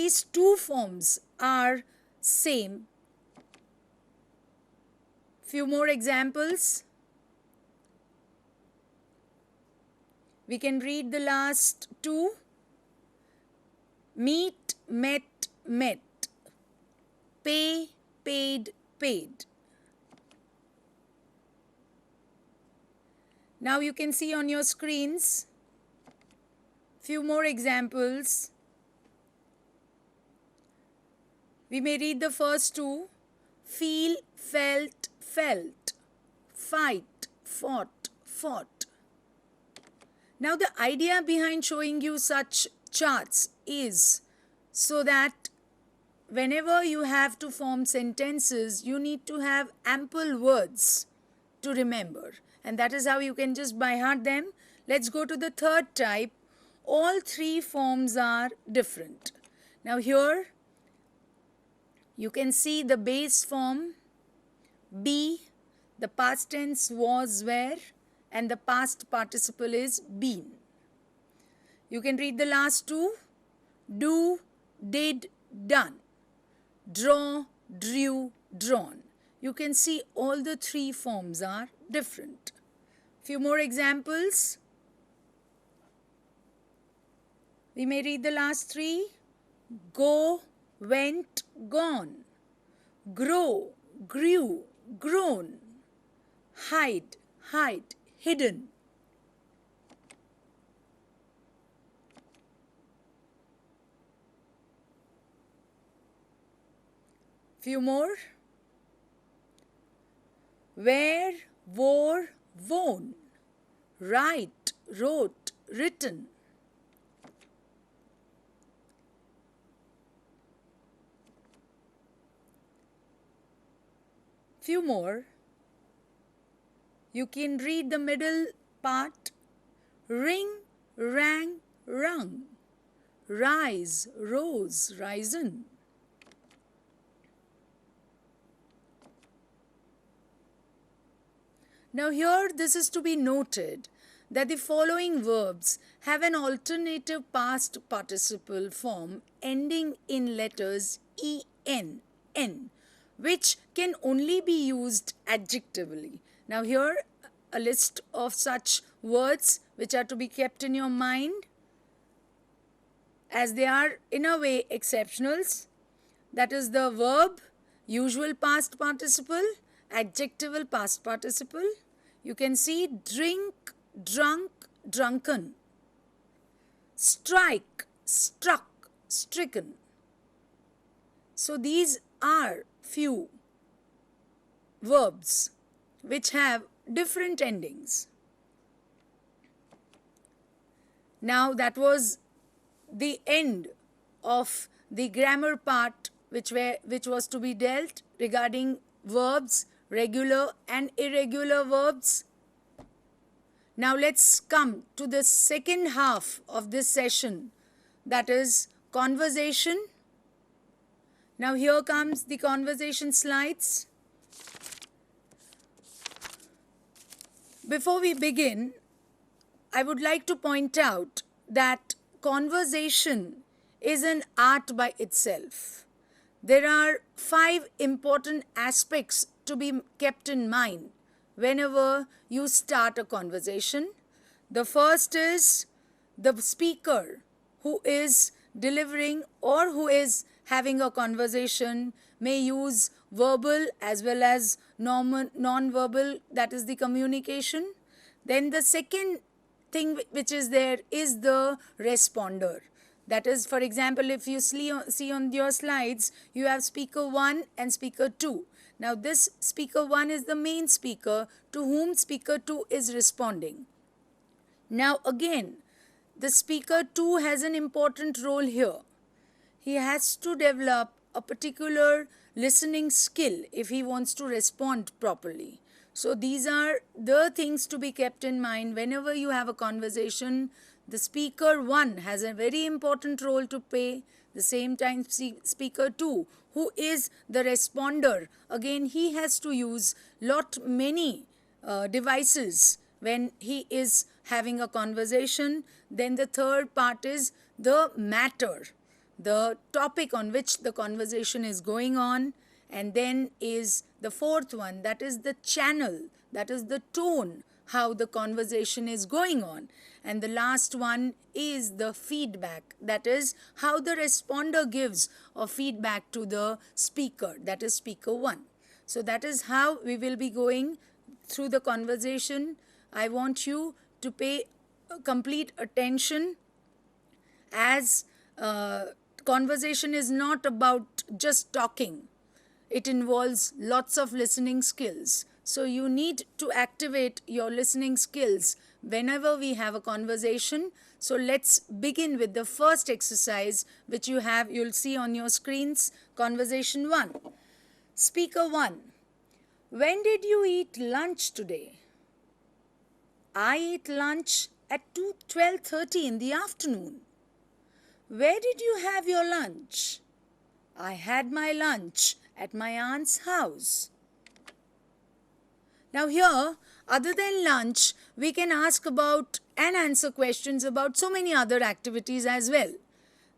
least two forms are same. Few more examples. We can read the last two. Meet, met, met. Pay, paid, paid. Now you can see on your screens few more examples. We may read the first two. Feel, felt, felt. Fight, fought, fought. Now the idea behind showing you such charts is so that whenever you have to form sentences, you need to have ample words to remember. And that is how you can just by heart them. Let's go to the third type. All three forms are different. Now here you can see the base form be, the past tense was, were, and the past participle is been. You can read the last two. Do, did, done. Draw, drew, drawn. You can see all the three forms are different. Few more examples. We may read the last three. Go, went, gone. Grow, grew, grown. Hide, hide, hidden. Few more. Wear, wore, worn. Write, wrote, written. Few more. You can read the middle part. Ring, rang, rung. Rise, rose, risen. Now here this is to be noted that the following verbs have an alternative past participle form ending in letters en, n, which can only be used adjectively. Now here a list of such words which are to be kept in your mind as they are in a way exceptionals. That is the verb, usual past participle, adjectival past participle. You can see drink, drunk, drunken. Strike, struck, stricken. So these are few verbs which have different endings. Now that was the end of the grammar part which was to be dealt regarding verbs, regular and irregular verbs. Now let's come to the second half of this session, that is conversation. Now here comes the conversation slides. Before we begin, I would like to point out that conversation is an art by itself. There are 5 important aspects to be kept in mind whenever you start a conversation. The first is the speaker who is delivering or who is having a conversation may use verbal as well as non-verbal, that is the communication. Then the second thing which is there is the responder. That is, for example, if you see on your slides, you have speaker 1 and speaker 2. Now this speaker 1 is the main speaker to whom speaker 2 is responding. Now again, the speaker 2 has an important role here. He has to develop a particular listening skill if he wants to respond properly. So these are the things to be kept in mind whenever you have a conversation. The speaker 1 has a very important role to play. The same time speaker 2, who is the responder, again he has to use many devices when he is having a conversation. Then the third part is the matter. the topic on which the conversation is going on, and then is the fourth one, that is the channel, that is the tone, how the conversation is going on. And the last one is the feedback, that is how the responder gives a feedback to the speaker, that is speaker 1. So that is how we will be going through the conversation. I want you to pay complete attention, as conversation is not about just talking. It involves lots of listening skills. So you need to activate your listening skills whenever we have a conversation. So let's begin with the first exercise, which you'll see on your screens. Conversation 1. Speaker 1. When did you eat lunch today? I ate lunch at 12:30 in the afternoon. Where did you have your lunch? I had my lunch at my aunt's house. Now here, other than lunch, we can ask about and answer questions about so many other activities as well.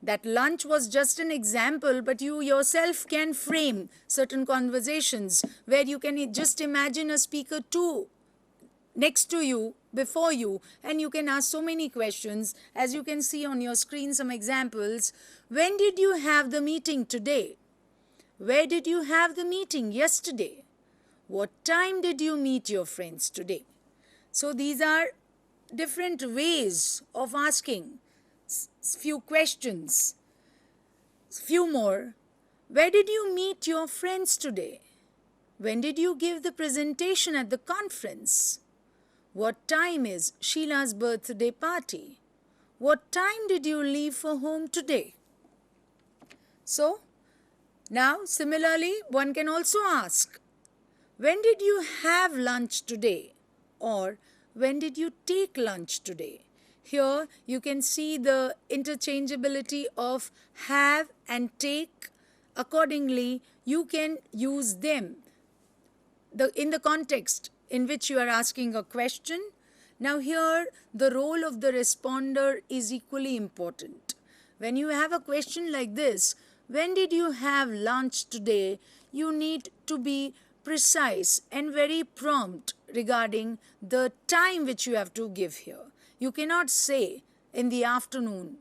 That lunch was just an example, but you yourself can frame certain conversations where you can just imagine a speaker 2 next to you, before you, and you can ask so many questions. As you can see on your screen, some examples. When did you have the meeting today? Where did you have the meeting yesterday? What time did you meet your friends today? So these are different ways of asking few questions. Few more. Where did you meet your friends today? When did you give the presentation at the conference? What time is Sheila's birthday party? What time did you leave for home today? So, now similarly, one can also ask, when did you have lunch today? Or when did you take lunch today? Here you can see the interchangeability of have and take. Accordingly, you can use them in the context in which you are asking a question. Now here, the role of the responder is equally important. When you have a question like this, when did you have lunch today, you need to be precise and very prompt regarding the time which you have to give here. You cannot say in the afternoon,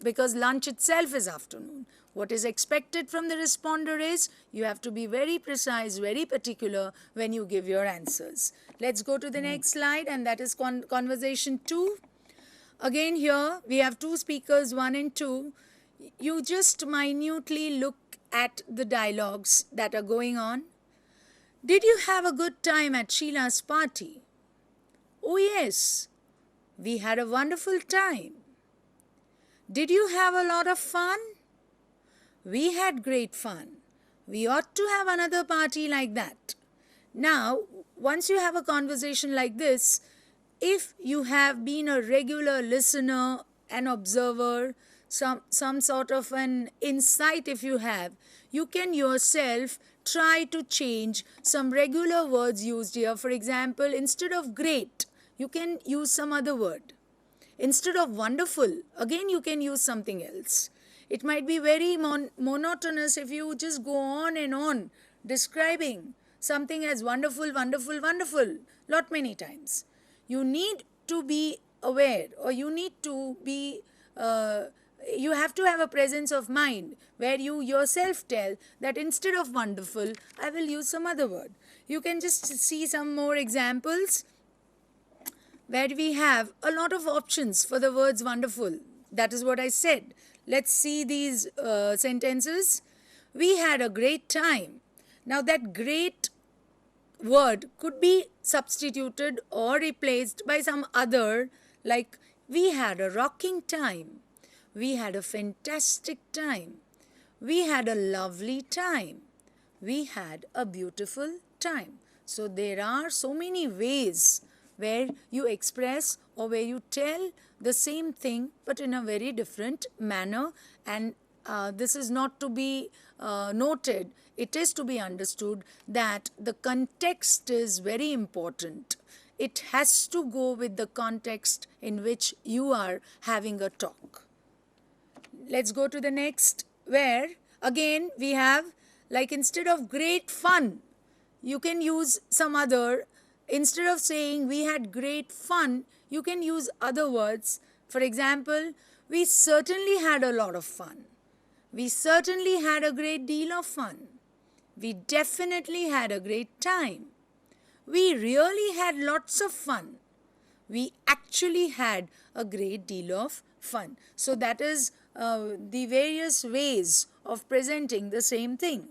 because lunch itself is afternoon. What is expected from the responder is you have to be very precise, very particular when you give your answers. Let's go to the next slide, and that is conversation 2. Again here we have two speakers, 1 and 2. You just minutely look at the dialogues that are going on. Did you have a good time at Sheila's party? Oh yes, we had a wonderful time. Did you have a lot of fun? We had great fun. We ought to have another party like that. Now, once you have a conversation like this, if you have been a regular listener, an observer, some sort of an insight if you have, you can yourself try to change some regular words used here. For example, instead of great, you can use some other word. Instead of wonderful, again you can use something else. It might be very monotonous if you just go on and on describing something as wonderful, wonderful, wonderful, lot many times. You need to be aware, or you need to be, you have to have a presence of mind where you yourself tell that instead of wonderful, I will use some other word. You can just see some more examples where we have a lot of options for the words wonderful. That is what I said. Let's see these sentences. We had a great time. Now that great word could be substituted or replaced by some other, like we had a rocking time. We had a fantastic time. We had a lovely time. We had a beautiful time. So there are so many ways where you express or where you tell the same thing but in a very different manner, and this is not to be noted. It is to be understood that the context is very important. It has to go with the context in which you are having a talk. let's go to the next, where again we have, like, instead of great fun, you can use some other. Instead of saying we had great fun, you can use other words. For example, we certainly had a lot of fun. We certainly had a great deal of fun. We definitely had a great time. We really had lots of fun. We actually had a great deal of fun. So that is the various ways of presenting the same thing.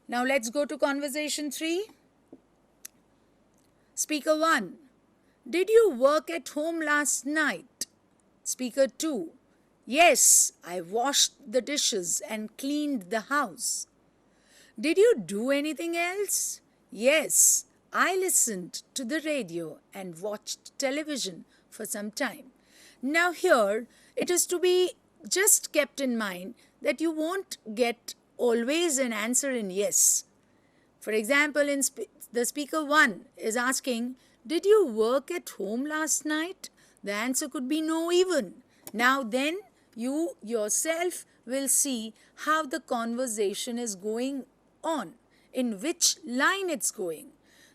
Now let's go to conversation 3. Speaker 1. Did you work at home last night? Speaker 2. Yes, I washed the dishes and cleaned the house. Did you do anything else? Yes, I listened to the radio and watched television for some time. Now here, it is to be just kept in mind that you won't get always an answer in yes. For example, the speaker 1 is asking, did you work at home last night? The answer could be no even. Now then, you yourself will see how the conversation is going on, in which line it's going.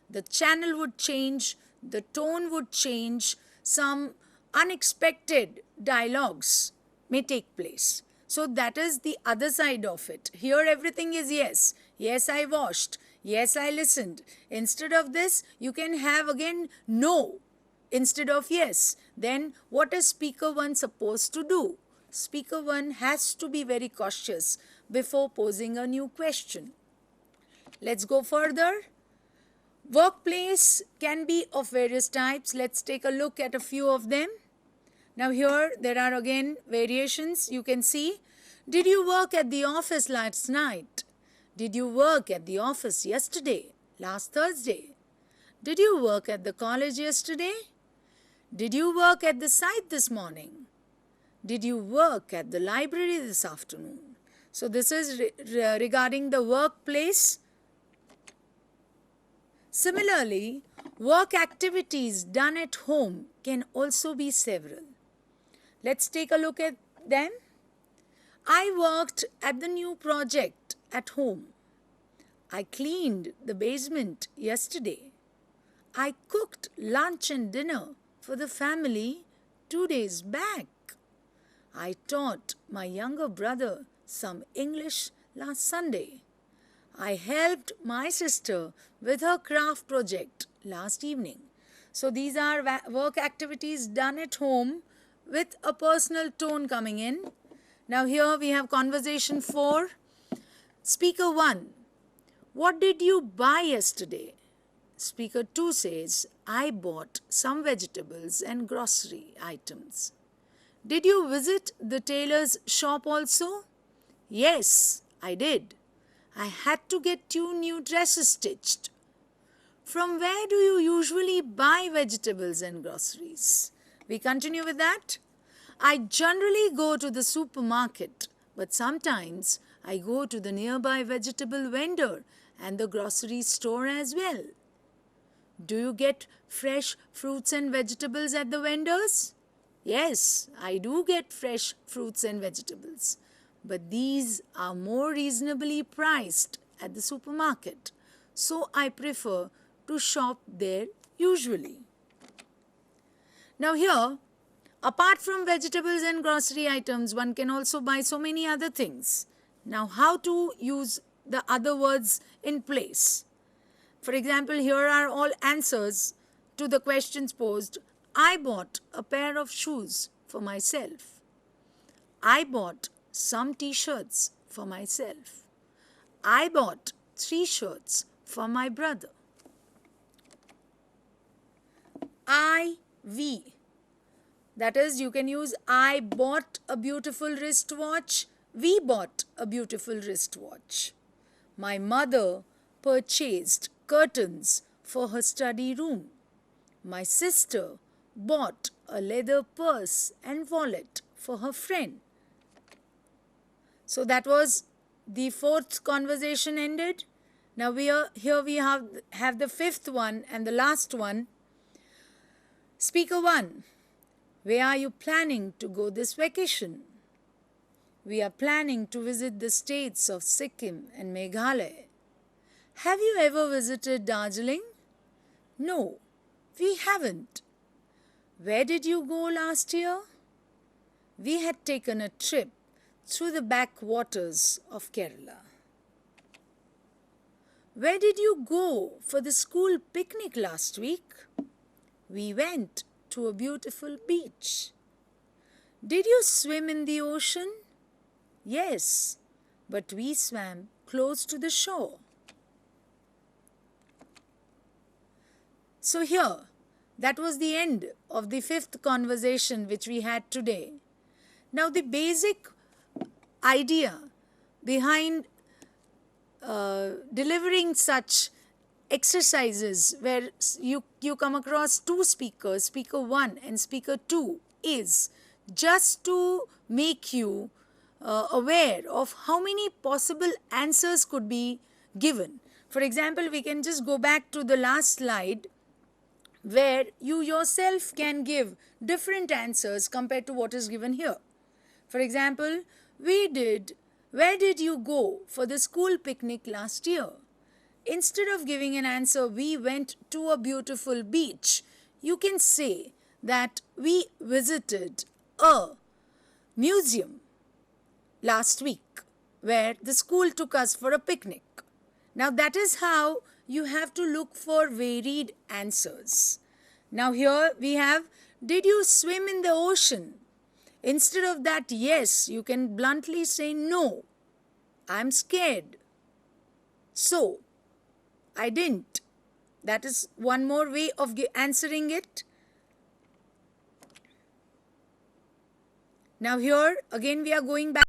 The channel would change, the tone would change, some unexpected dialogues may take place. So that is the other side of it. Here everything is yes. Yes, I washed. Yes, I listened. Instead of this, you can have again no instead of yes. Then what is speaker 1 supposed to do? Speaker 1 has to be very cautious before posing a new question. Let's go further. Workplace can be of various types. Let's take a look at a few of them. Now here there are again variations. You can see, did you work at the office last night? Did you work at the office yesterday, last Thursday? Did you work at the college yesterday? Did you work at the site this morning? Did you work at the library this afternoon? So this is regarding the workplace. Similarly, work activities done at home can also be several. Let's take a look at them. I worked at the new project at home. I cleaned the basement yesterday. I cooked lunch and dinner for the family 2 days back. I taught my younger brother some English last Sunday. I helped my sister with her craft project last evening. So these are work activities done at home with a personal tone coming in. Now here we have conversation 4. Speaker 1. What did you buy yesterday? Speaker 2 says, I bought some vegetables and grocery items. Did you visit the tailor's shop also? Yes, I did. I had to get 2 new dresses stitched. From where do you usually buy vegetables and groceries? We continue with that. I generally go to the supermarket, but sometimes I go to the nearby vegetable vendor and the grocery store as well. Do you get fresh fruits and vegetables at the vendors? Yes, I do get fresh fruits and vegetables, but these are more reasonably priced at the supermarket, so I prefer to shop there usually. Now here, apart from vegetables and grocery items, one can also buy so many other things. Now how to use the other words in place? For example, here are all answers to the questions posed. I bought a pair of shoes for myself. I bought some t-shirts for myself. I bought 3 shirts for my brother. We. That is, you can use I bought a beautiful wristwatch. We bought a beautiful wristwatch. My mother purchased curtains for her study room. My sister bought a leather purse and wallet for her friend. So that was the 4th conversation ended. Now here we have the 5th one and the last one. Speaker 1. Where are you planning to go this vacation? We are planning to visit the states of Sikkim and Meghalaya. Have you ever visited Darjeeling? No, we haven't. Where did you go last year? We had taken a trip through the backwaters of Kerala. Where did you go for the school picnic last week? We went to a beautiful beach. Did you swim in the ocean? Yes, but we swam close to the shore. So here, that was the end of the fifth conversation which we had today. Now the basic idea behind delivering such exercises where you come across two speakers, speaker 1 and speaker 2, is just to make you aware of how many possible answers could be given. For example, we can just go back to the last slide where you yourself can give different answers compared to what is given here. For example, where did you go for the school picnic last year? Instead of giving an answer, we went to a beautiful beach, you can say that we visited a museum last week where the school took us for a picnic. Now that is how you have to look for varied answers. Now here we have, did you swim in the ocean? Instead of that, yes, you can bluntly say no, I'm scared. So, I didn't. That is one more way of answering it. Now here again we are going back